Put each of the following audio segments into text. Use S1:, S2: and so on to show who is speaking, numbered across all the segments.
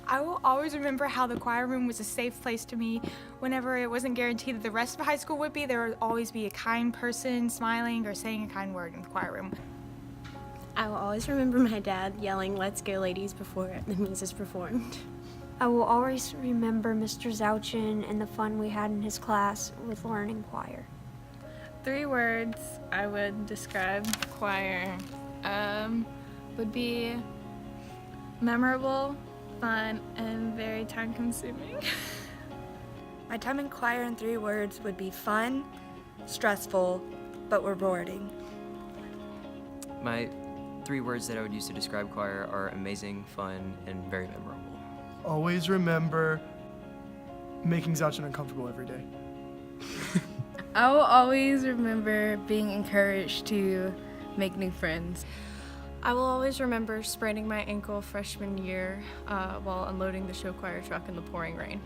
S1: I will always remember how the choir room was a safe place to me. Whenever it wasn't guaranteed that the rest of high school would be, there would always be a kind person smiling or saying a kind word in the choir room.
S2: I will always remember my dad yelling, "Let's go, ladies," before the muses performed.
S3: I will always remember Mr. Zouchin and the fun we had in his class with learning choir.
S4: 3 words I would describe choir would be memorable, fun, and very time-consuming.
S5: My time in choir in 3 words would be fun, stressful, but rewarding.
S6: My 3 words that I would use to describe choir are amazing, fun, and very memorable.
S7: Always remember making Zouchin uncomfortable every day.
S4: I will always remember being encouraged to make new friends.
S8: I will always remember spraining my ankle freshman year while unloading the show choir truck in the pouring rain.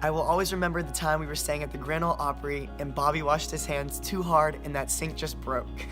S9: I will always remember the time we were staying at the Grand Ole Opry and Bobby washed his hands too hard and that sink just broke.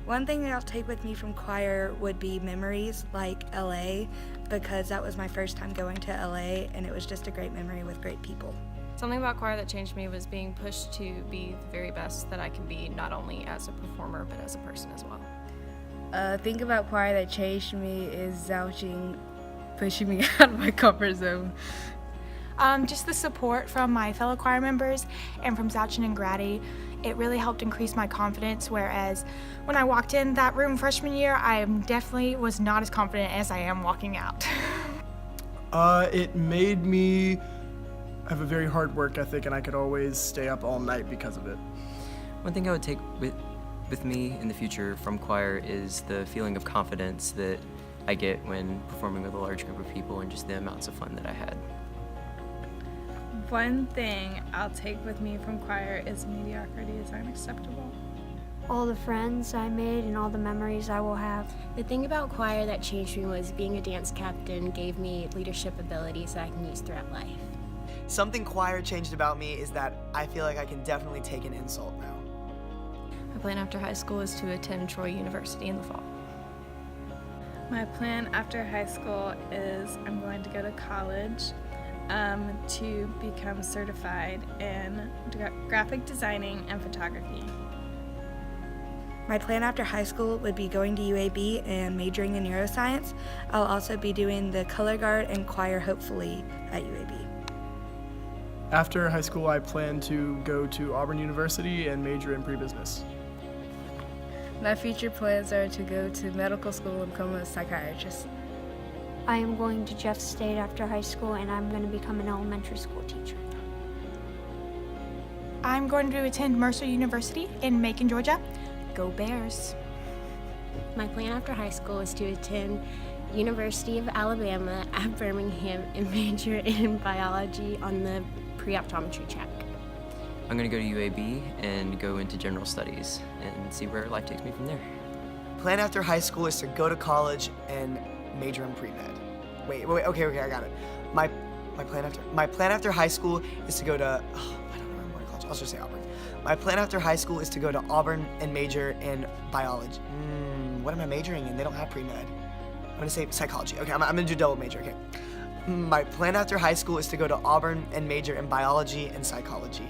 S5: One thing that I'll take with me from choir would be memories like LA, because that was my first time going to LA and it was just a great memory with great people.
S8: Something about choir that changed me was being pushed to be the very best that I can be, not only as a performer, but as a person as well.
S4: Think about choir that changed me is Zouching pushing me out of my comfort zone.
S1: Just the support from my fellow choir members and from Zouchin and Grady, it really helped increase my confidence, whereas when I walked in that room freshman year, I definitely was not as confident as I am walking out.
S7: It made me have a very hard work ethic, and I could always stay up all night because of it.
S6: One thing I would take with me in the future from choir is the feeling of confidence that I get when performing with a large group of people and just the amounts of fun that I had.
S4: One thing I'll take with me from choir is mediocrity is unacceptable.
S3: All the friends I made and all the memories I will have.
S2: The thing about choir that changed me was being a dance captain gave me leadership abilities that I can use throughout life.
S9: Something choir changed about me is that I feel like I can definitely take an insult now.
S8: My plan after high school is to attend Troy University in the fall.
S4: My plan after high school is I'm going to go to college to become certified in graphic designing and photography.
S5: My plan after high school would be going to UAB and majoring in neuroscience. I'll also be doing the color guard and choir hopefully at UAB.
S7: After high school, I plan to go to Auburn University and major in pre-business.
S4: My future plans are to go to medical school and become a psychiatrist.
S3: I am going to Jeff State after high school, and I'm going to become an elementary school teacher.
S1: I'm going to attend Mercer University in Macon, Georgia. Go Bears.
S2: My plan after high school is to attend University of Alabama at Birmingham and major in biology on the pre-optometry track.
S6: I'm going to go to UAB and go into general studies and see where life takes me from there.
S9: Plan after high school is to go to college and major in pre-med. Wait, okay, I got it. My plan after high school is to go to, I don't remember what college, I'll just say Auburn. My plan after high school is to go to Auburn and major in biology. What am I majoring in? They don't have pre-med. I'm gonna say psychology. Okay, I'm gonna do double major, okay. My plan after high school is to go to Auburn and major in biology and psychology.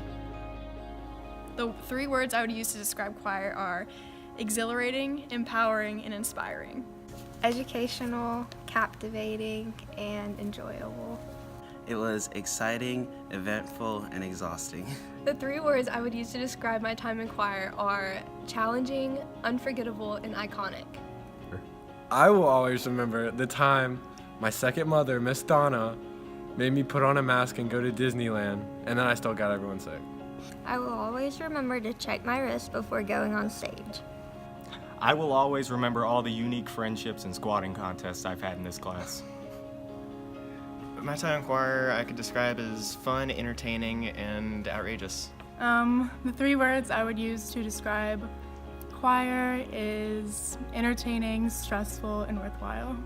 S10: The 3 words I would use to describe choir are exhilarating, empowering, and inspiring.
S11: Educational, captivating, and enjoyable.
S12: It was exciting, eventful, and exhausting.
S10: The 3 words I would use to describe my time in choir are challenging, unforgettable, and iconic.
S13: I will always remember the time my second mother, Miss Donna, made me put on a mask and go to Disneyland, and then I still got everyone sick.
S11: I will always remember to check my wrist before going on stage.
S14: I will always remember all the unique friendships and squatting contests I've had in this class.
S15: My time in choir I could describe as fun, entertaining, and outrageous.
S4: The 3 words I would use to describe choir is entertaining, stressful, and worthwhile.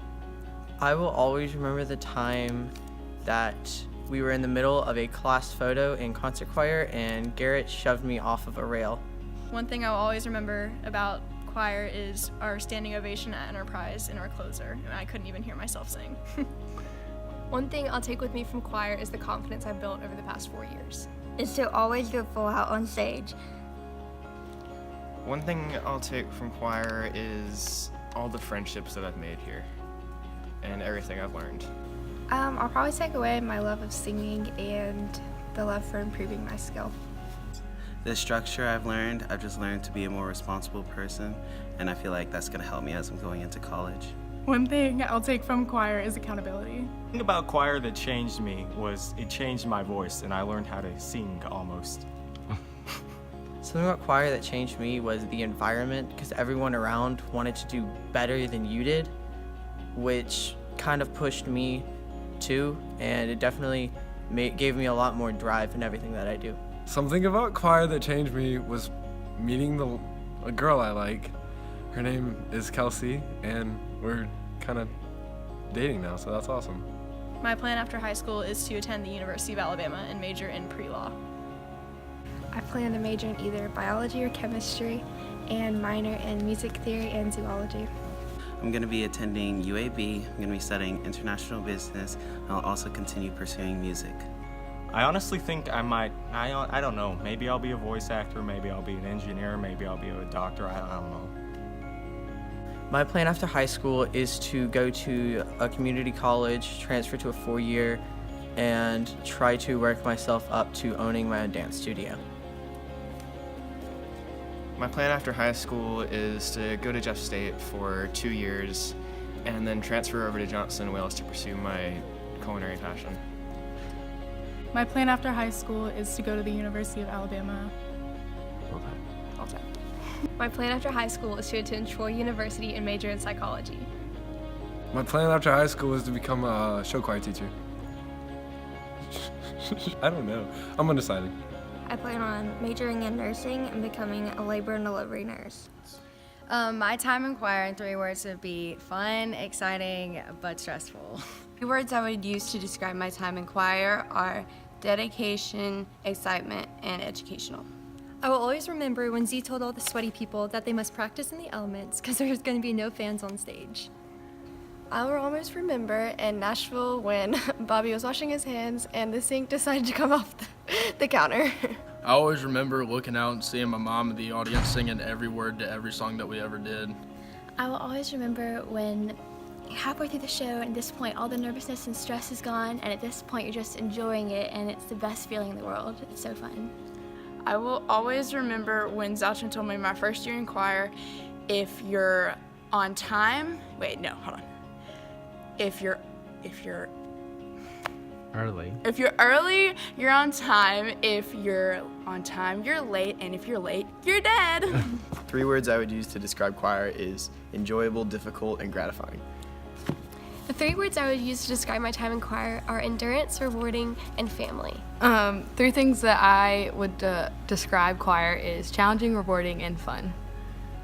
S16: I will always remember the time that we were in the middle of a class photo in concert choir and Garrett shoved me off of a rail.
S10: One thing I'll always remember about choir is our standing ovation at Enterprise in our closer, and I couldn't even hear myself sing.
S17: One thing I'll take with me from choir is the confidence I've built over the past 4 years.
S11: Is to always go full out on stage.
S15: One thing I'll take from choir is all the friendships that I've made here and everything I've learned.
S17: I'll probably take away my love of singing and the love for improving my skill.
S12: The structure I've learned, I've just learned to be a more responsible person, and I feel like that's going to help me as I'm going into college.
S10: One thing I'll take from choir is accountability.
S14: The thing about choir that changed me was it changed my voice, and I learned how to sing almost.
S16: Something about choir that changed me was the environment, because everyone around wanted to do better than you did, which kind of pushed me too, and it definitely gave me a lot more drive in everything that I do.
S13: Something about choir that changed me was meeting a girl I like. Her name is Kelsey, and we're kind of dating now, so that's awesome.
S10: My plan after high school is to attend the University of Alabama and major in pre-law.
S17: I plan to major in either biology or chemistry and minor in music theory and zoology.
S12: I'm going to be attending UAB, I'm going to be studying international business, and I'll also continue pursuing music.
S14: I honestly think I don't know, maybe I'll be a voice actor, maybe I'll be an engineer, maybe I'll be a doctor, I don't know.
S16: My plan after high school is to go to a community college, transfer to a 4-year, and try to work myself up to owning my own dance studio.
S15: My plan after high school is to go to Jeff State for 2 years and then transfer over to Johnson Wales to pursue my culinary passion.
S10: My plan after high school is to go to the University of Alabama. All time.
S17: My plan after high school is to attend Troy University and major in psychology.
S13: My plan after high school is to become a show choir teacher. I don't know. I'm undecided.
S11: I plan on majoring in nursing and becoming a labor and delivery nurse.
S18: My time in choir in 3 words would be fun, exciting, but stressful.
S19: 3 words I would use to describe my time in choir are dedication, excitement, and educational.
S17: I will always remember when Z told all the sweaty people that they must practice in the elements because there's going to be no fans on stage. I will always remember in Nashville when Bobby was washing his hands and the sink decided to come off the counter.
S20: I always remember looking out and seeing my mom in the audience singing every word to every song that we ever did.
S21: I will always remember when halfway through the show, and at this point all the nervousness and stress is gone, and at this point you're just enjoying it, and it's the best feeling in the world. It's so fun.
S22: I will always remember when Zalchin told me my first year in choir, if you're on time, wait, no, hold on. If you're
S23: early.
S22: If you're early, you're on time. If you're on time, you're late. And if you're late, you're dead.
S24: 3 words I would use to describe choir is enjoyable, difficult, and gratifying.
S17: The 3 words I would use to describe my time in choir are endurance, rewarding, and family.
S25: 3 things that I would describe choir is challenging, rewarding, and fun.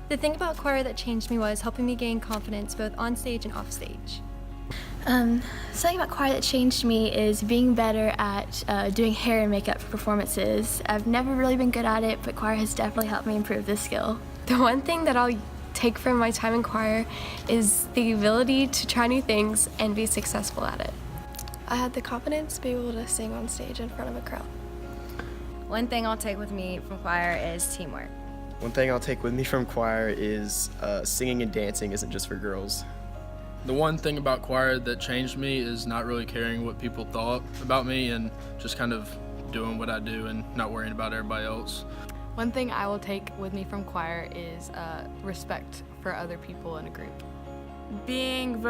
S17: The thing about choir that changed me was helping me gain confidence both on stage and off stage.
S21: Something about choir that changed me is being better at doing hair and makeup for performances. I've never really been good at it, but choir has definitely helped me improve this skill.
S17: The one thing that I'll take from my time in choir is the ability to try new things and be successful at it. I had the confidence to be able to sing on stage in front of a crowd.
S18: One thing I'll take with me from choir is teamwork.
S24: One thing I'll take with me from choir is singing and dancing isn't just for girls.
S20: The one thing about choir that changed me is not really caring what people thought about me and just kind of doing what I do and not worrying about everybody else.
S25: One thing I will take with me from choir is respect for other people in a group.
S22: Being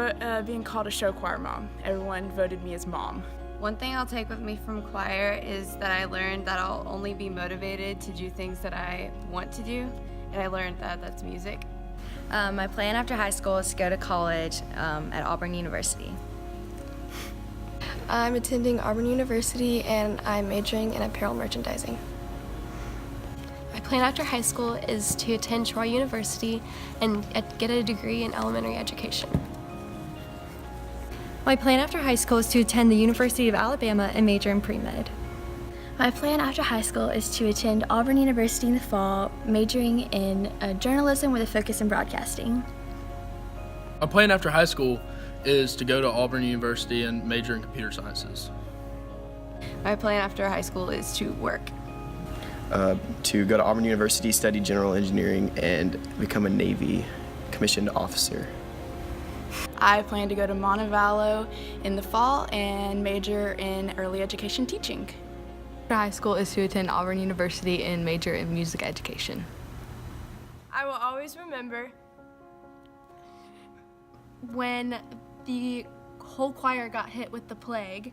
S22: called a show choir mom. Everyone voted me as mom.
S19: One thing I'll take with me from choir is that I learned that I'll only be motivated to do things that I want to do, and I learned that that's music.
S18: My plan after high school is to go to college at Auburn University.
S17: I'm attending Auburn University and I'm majoring in apparel merchandising. My plan after high school is to attend Troy University and get a degree in elementary education. My plan after high school is to attend the University of Alabama and major in pre-med.
S21: My plan after high school is to attend Auburn University in the fall, majoring in journalism with a focus in broadcasting.
S20: My plan after high school is to go to Auburn University and major in computer sciences.
S19: My plan after high school is to work.
S24: To go to Auburn University, study general engineering, and become a Navy commissioned officer.
S22: I plan to go to Montevallo in the fall and major in early education teaching.
S25: After high school is to attend Auburn University and major in music education.
S3: I will always remember
S17: when the whole choir got hit with the plague,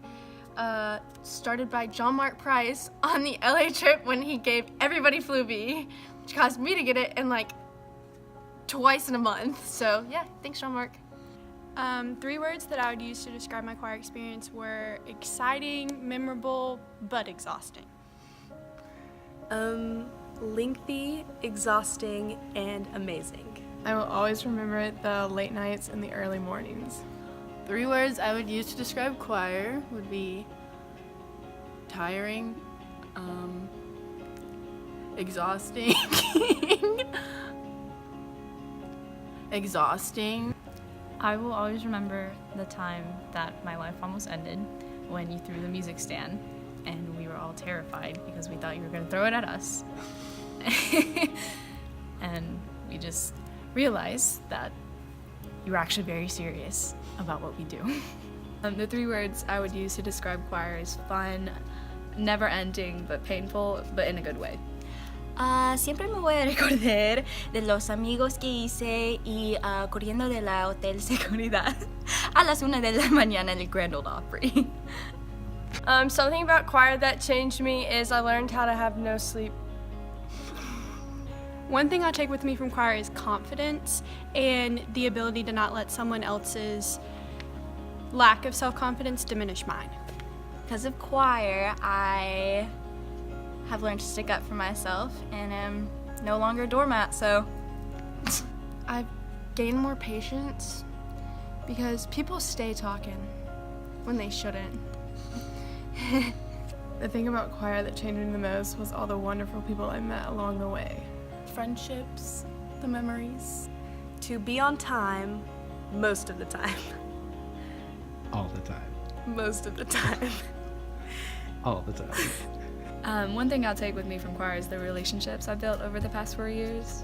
S17: started by John Mark Price on the LA trip when he gave everybody flu B, which caused me to get it in like twice in a month. So yeah, thanks John Mark.
S1: 3 words that I would use to describe my choir experience were exciting, memorable, but exhausting.
S5: Lengthy, exhausting, and amazing.
S4: I will always remember the late nights and the early mornings.
S25: 3 words I would use to describe choir would be tiring, exhausting, exhausting.
S7: I will always remember the time that my life almost ended when you threw the music stand and we were all terrified because we thought you were going to throw it at us. And we just realized that you were actually very serious about what we do.
S8: The 3 words I would use to describe choir is fun, never ending, but painful, but in a good way.
S23: Siempre me voy a recordar de los amigos que hice y corriendo de la Hotel Seguridad a las 1 de la mañana en el Grand Ole Opry.
S3: Something about choir that changed me is I learned how to have no sleep.
S1: One thing I'll take with me from choir is confidence and the ability to not let someone else's lack of self-confidence diminish mine.
S23: Because of choir, I have learned to stick up for myself and am no longer a doormat, so.
S4: I've gained more patience because people stay talking when they shouldn't. The thing about choir that changed me the most was all the wonderful people I met along the way.
S5: Friendships, the memories. To be on time most of the time.
S26: All the time.
S5: Most of the time.
S26: All the time.
S8: One thing I'll take with me from choir is the relationships I've built over the past 4 years.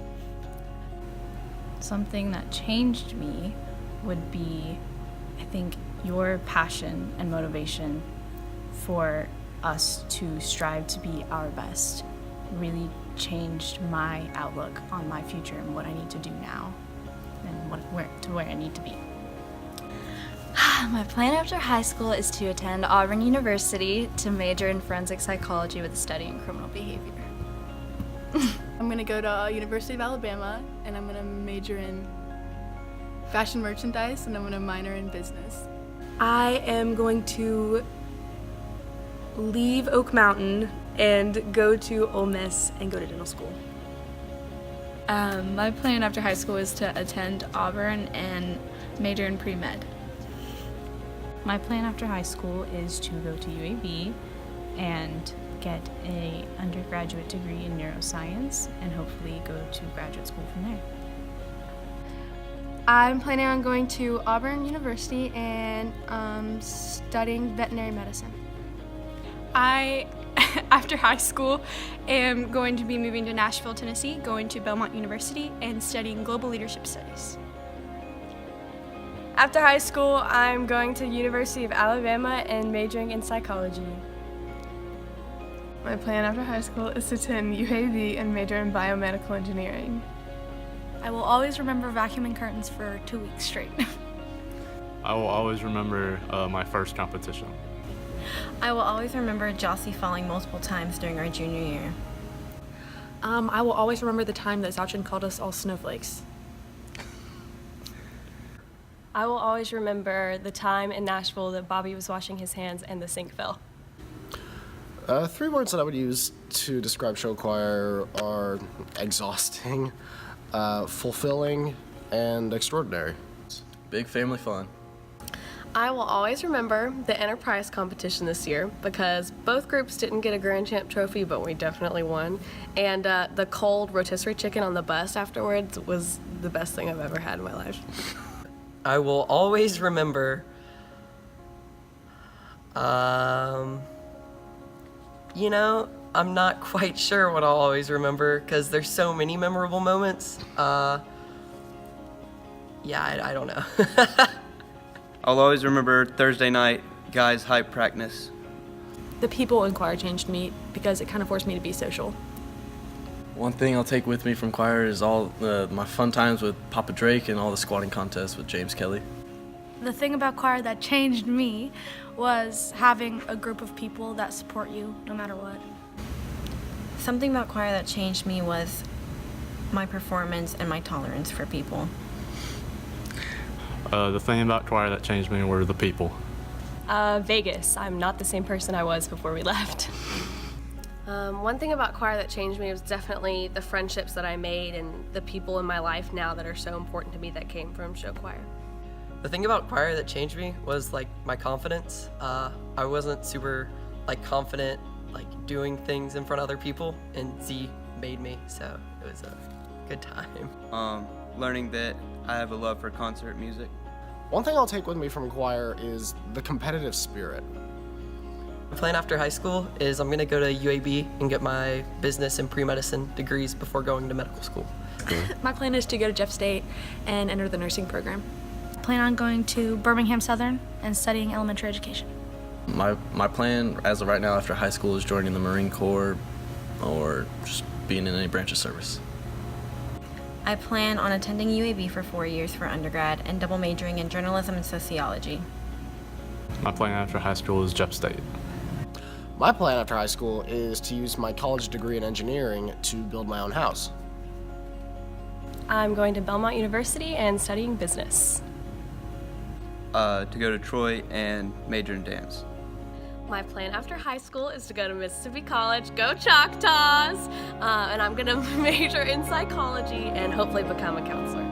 S7: Something that changed me would be, I think, your passion and motivation for us to strive to be our best really changed my outlook on my future and what I need to do now and where I need to be.
S23: My plan after high school is to attend Auburn University to major in forensic psychology with a study in criminal behavior.
S25: I'm gonna go to University of Alabama and I'm gonna major in fashion merchandise and I'm gonna minor in business.
S5: I am going to leave Oak Mountain and go to Ole Miss and go to dental school.
S8: My plan after high school is to attend Auburn and major in pre-med.
S7: My plan after high school is to go to UAB and get an undergraduate degree in neuroscience and hopefully go to graduate school from there.
S17: I'm planning on going to Auburn University and studying veterinary medicine.
S1: I, after high school, am going to be moving to Nashville, Tennessee, going to Belmont University and studying global leadership studies.
S3: After high school, I'm going to University of Alabama and majoring in psychology.
S4: My plan after high school is to attend UAB and major in biomedical engineering.
S21: I will always remember vacuuming curtains for 2 weeks straight.
S27: I will always remember my first competition.
S2: I will always remember Jossie falling multiple times during our junior year.
S5: I will always remember the time that Zauchin called us all snowflakes.
S3: I will always remember the time in Nashville that Bobby was washing his hands and the sink fell.
S24: 3 words that I would use to describe show choir are exhausting, fulfilling, and extraordinary.
S13: Big family fun.
S3: I will always remember the Enterprise competition this year because both groups didn't get a Grand Champ trophy, but we definitely won. And the cold rotisserie chicken on the bus afterwards was the best thing I've ever had in my life.
S6: I will always remember, you know, I'm not quite sure what I'll always remember because there's so many memorable moments. Yeah, I don't know.
S9: I'll always remember Thursday night guys hype practice.
S10: The people in choir changed me because it kind of forced me to be social.
S12: One thing I'll take with me from choir is all my fun times with Papa Drake and all the squatting contests with James Kelly.
S14: The thing about choir that changed me was having a group of people that support you no matter what.
S15: Something about choir that changed me was my performance and my tolerance for people.
S27: The thing about choir that changed me were the people.
S16: Vegas. I'm not the same person I was before we left.
S3: One thing about choir that changed me was definitely the friendships that I made and the people in my life now that are so important to me that came from show choir.
S6: The thing about choir that changed me was like my confidence. I wasn't super like confident like doing things in front of other people, and Z made me, so it was a good time.
S9: Learning that I have a love for concert music.
S24: One thing I'll take with me from choir is the competitive spirit.
S6: My plan after high school is I'm gonna go to UAB and get my business and pre-medicine degrees before going to medical school.
S10: My plan is to go to Jeff State and enter the nursing program.
S14: I plan on going to Birmingham Southern and studying elementary education.
S12: My plan as of right now after high school is joining the Marine Corps or just being in any branch of service.
S15: I plan on attending UAB for 4 years for undergrad and double majoring in journalism and sociology.
S27: My plan after high school is Jeff State.
S24: My plan after high school is to use my college degree in engineering to build my own house.
S16: I'm going to Belmont University and studying business.
S9: To go to Troy and major in dance.
S3: My plan after high school is to go to Mississippi College, go Choctaws, and I'm gonna major in psychology and hopefully become a counselor.